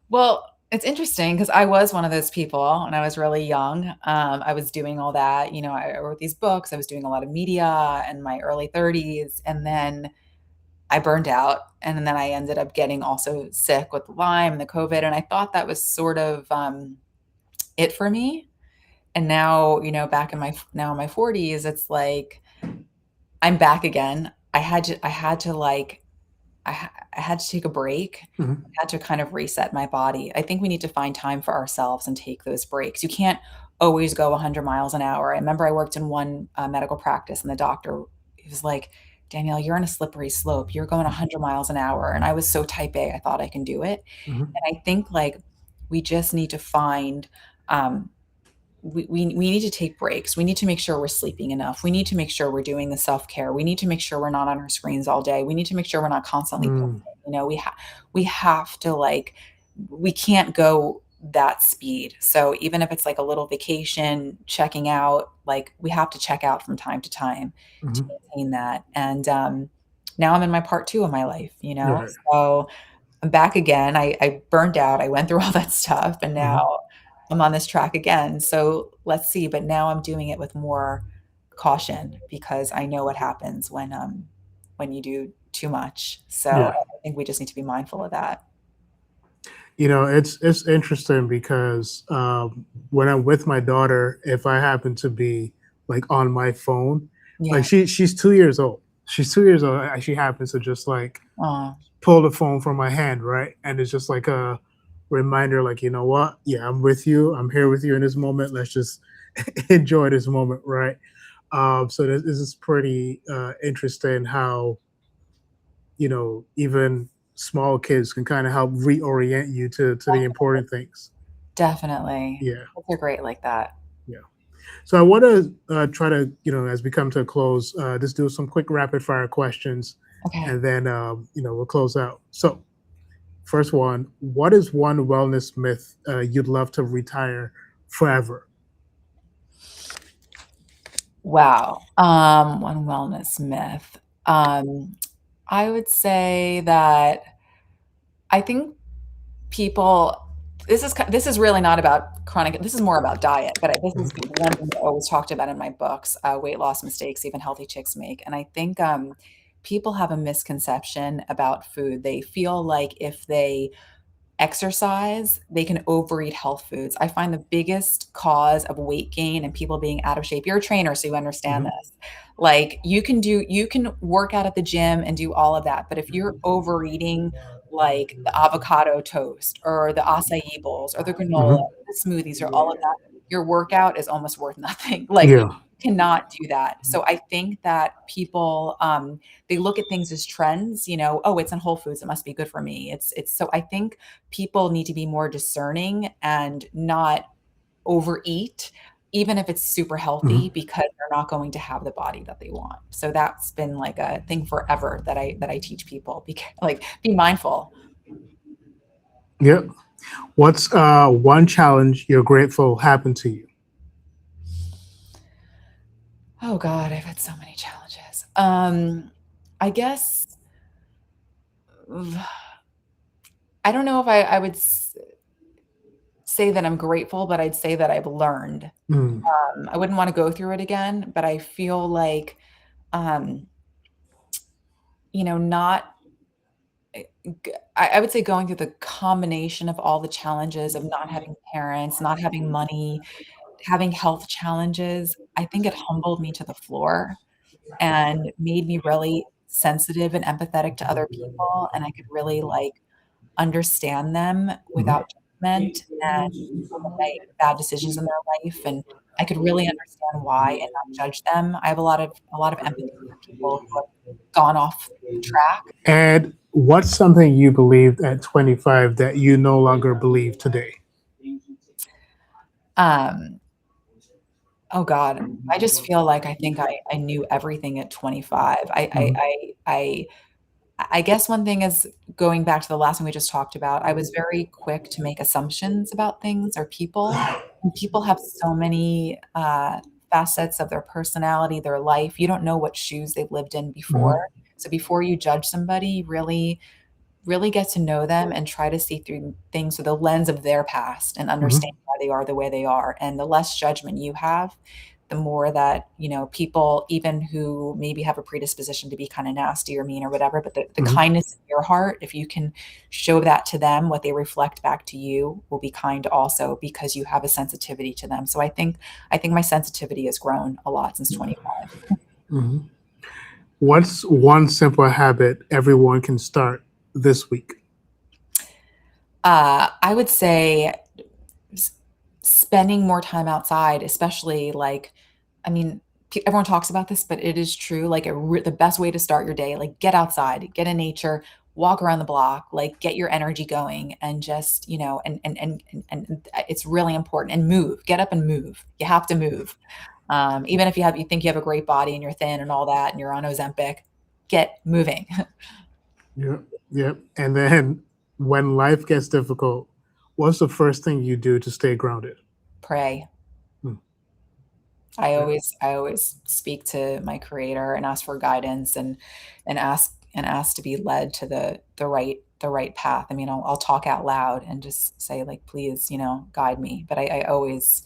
Well, it's interesting because I was one of those people when I was really young. I was doing all that, I wrote these books, I was doing a lot of media in my early 30s, and then I burned out, and then I ended up getting also sick with Lyme and the COVID, and I thought that was sort of it for me. And now, back in my 40s, it's like I'm back again. I had to take a break. I Mhm, had to kind of reset my body. I think we need to find time for ourselves and take those breaks. You can't always go 100 miles an hour. I remember I worked in one medical practice, and the doctor, he was like, Danielle, you're on a slippery slope. You're going 100 miles an hour. And I was so type A, I thought I can do it. mhm, And I think like we just need to find um, we need to take breaks. We need to make sure we're sleeping enough. We need to make sure we're doing the self-care. We need to make sure we're not on our screens all day. We need to make sure we're not constantly posting. mm, We have to like we can't go that speed. So even if it's like a little vacation, checking out, like we have to check out from time to time to mhm. maintain that. And now I'm in my part two of my life, Right. So I'm back again. I burned out. I went through all that stuff, and Mhm. now I'm on this track again. So let's see. But now I'm doing it with more caution because I know what happens when you do too much. So Yeah. I think we just need to be mindful of that. It's interesting because when I'm with my daughter, if I happen to be like on my phone, like Yeah. she's 2 years old. She's 2 years old, and she happens to just like Oh, pull the phone from my hand, right? And it's just like a reminder, like, you know what? Yeah, I'm with you. I'm here with you in this moment. Let's just enjoy this moment, right? So this is pretty interesting how, even small kids can kind of help reorient you to the important things. definitely. Yeah, Kids are great like that. yeah. So I want to try to, as we come to a close, just do some quick rapid fire questions, Okay. and then we'll close out. So first one, what is one wellness myth you'd love to retire forever? Wow. One wellness myth. I would say that I think people this is really not about chronic, this is more about diet, but this is Mhm, one thing I always talked about in my books, weight loss mistakes even healthy chicks make. And I think people have a misconception about food. They feel like if they exercise, they can overeat health foods. I find the biggest cause of weight gain and people being out of shape. You're a trainer, so you understand mhm, this. Like you can work out at the gym and do all of that, but if you're overeating like the avocado toast or the acai bowls or the granola, mhm. the smoothies or all of that, your workout is almost worth nothing. Like you Yeah. cannot do that. So I think that people they look at things as trends, oh, it's in Whole Foods, it must be good for me. It's so I think people need to be more discerning and not overeat, even if it's super healthy, Mhm. because they're not going to have the body that they want. So that's been like a thing forever that I teach people. Like be mindful. Yep. What's one challenge you're grateful happened to you? Oh God, I've had so many challenges. I guess I don't know if I would say that I'm grateful, but I'd say that I've learned. Mm, I wouldn't want to go through it again, but I feel like um, not I would say going through the combination of all the challenges of not having parents, not having money, having health challenges, I think it humbled me to the floor and made me really sensitive and empathetic to other people, and I could really, like, understand them mhm. without judgment and people that made bad decisions in their life, and I could really understand why and not judge them. I have a lot of empathy for people who have gone off the track. And what's something you believed at 25 that you no longer believe today? Um, oh god, I just feel like I think I knew everything at 25. Mhm, I guess one thing is going back to the last one we just talked about, I was very quick to make assumptions about things or people, and people have so many, facets of their personality, their life. You don't know what shoes they've lived in before. So before you judge somebody, really get to know them and try to see through things through the lens of their past and understand why they are the way they are. And the less judgment you have, the more that, people, even who maybe have a predisposition to be kind of nasty or mean or whatever, but the kindness in your heart, if you can show that to them, what they reflect back to you will be kind also, because you have a sensitivity to them. So I think my sensitivity has grown a lot since 25. What's one simple habit everyone can start this week? I would say spending more time outside, especially everyone talks about this, but it is true. Like the best way to start your day, like get outside, get in nature, walk around the block, like get your energy going, and just, and it's really important. And move, get up and move. You have to move. Even if you think you have a great body and you're thin and all that, and you're on Ozempic, get moving. Yep. And then when life gets difficult, what's the first thing you do to stay grounded? Pray. I always speak to my creator and ask for guidance and ask to be led to the right path. I mean, I'll talk out loud and just say, like, please, guide me. But I always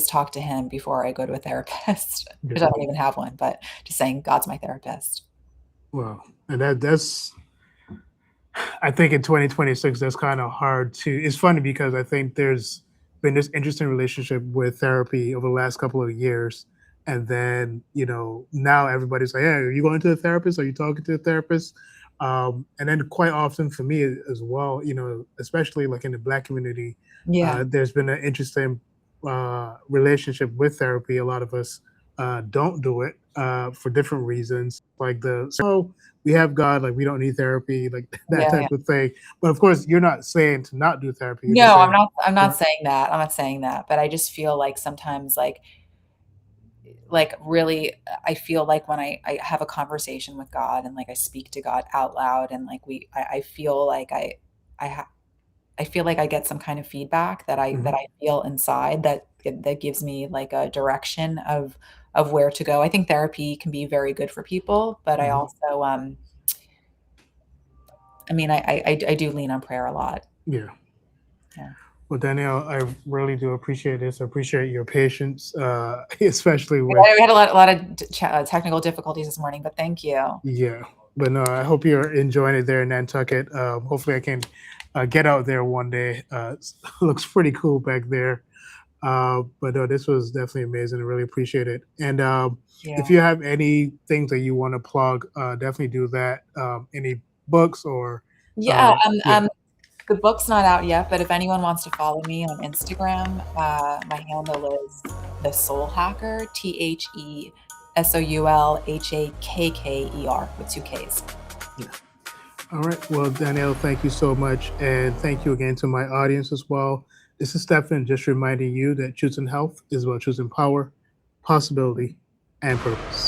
talk to him before I go to a therapist, which I don't even have one, but just saying God's my therapist. Wow. And that's, I think in 2026, that's kind of hard it's funny because I think there's been this interesting relationship with therapy over the last couple of years. And then, now everybody's like, hey, are you going to a therapist? Are you talking to a therapist? And then quite often for me as well, especially like in the Black community, there's been an interesting relationship with therapy. A lot of us don't do it for different reasons, like we have God, like we don't need therapy, like that type of thing. But of course, you're not saying to not do therapy. No, I'm not saying that. I'm not saying that. But I just feel like sometimes, like really, I feel like when I have a conversation with God and like I speak to God out loud, and like I feel like I feel like I get some kind of feedback that I feel inside that gives me like a direction of where to go. I think therapy can be very good for people, but I also, I do lean on prayer a lot. Yeah. Well, Danielle, I really do appreciate this. I appreciate your patience, especially with. We had a lot of technical difficulties this morning, but thank you. Yeah, but no, I hope you're enjoying it there in Nantucket. Hopefully, I can get out there one day. Looks pretty cool back there. But no, this was definitely amazing. I really appreciate it. And if you have any things that you want to plug, definitely do that. Any books or the book's not out yet, but if anyone wants to follow me on Instagram, my handle is The Soul Hacker, TheSoulHacker with 2 Ks. Yeah. All right. Well, Danielle, thank you so much. And thank you again to my audience as well. This is Stefan, just reminding you that choosing health is about choosing power, possibility, and purpose.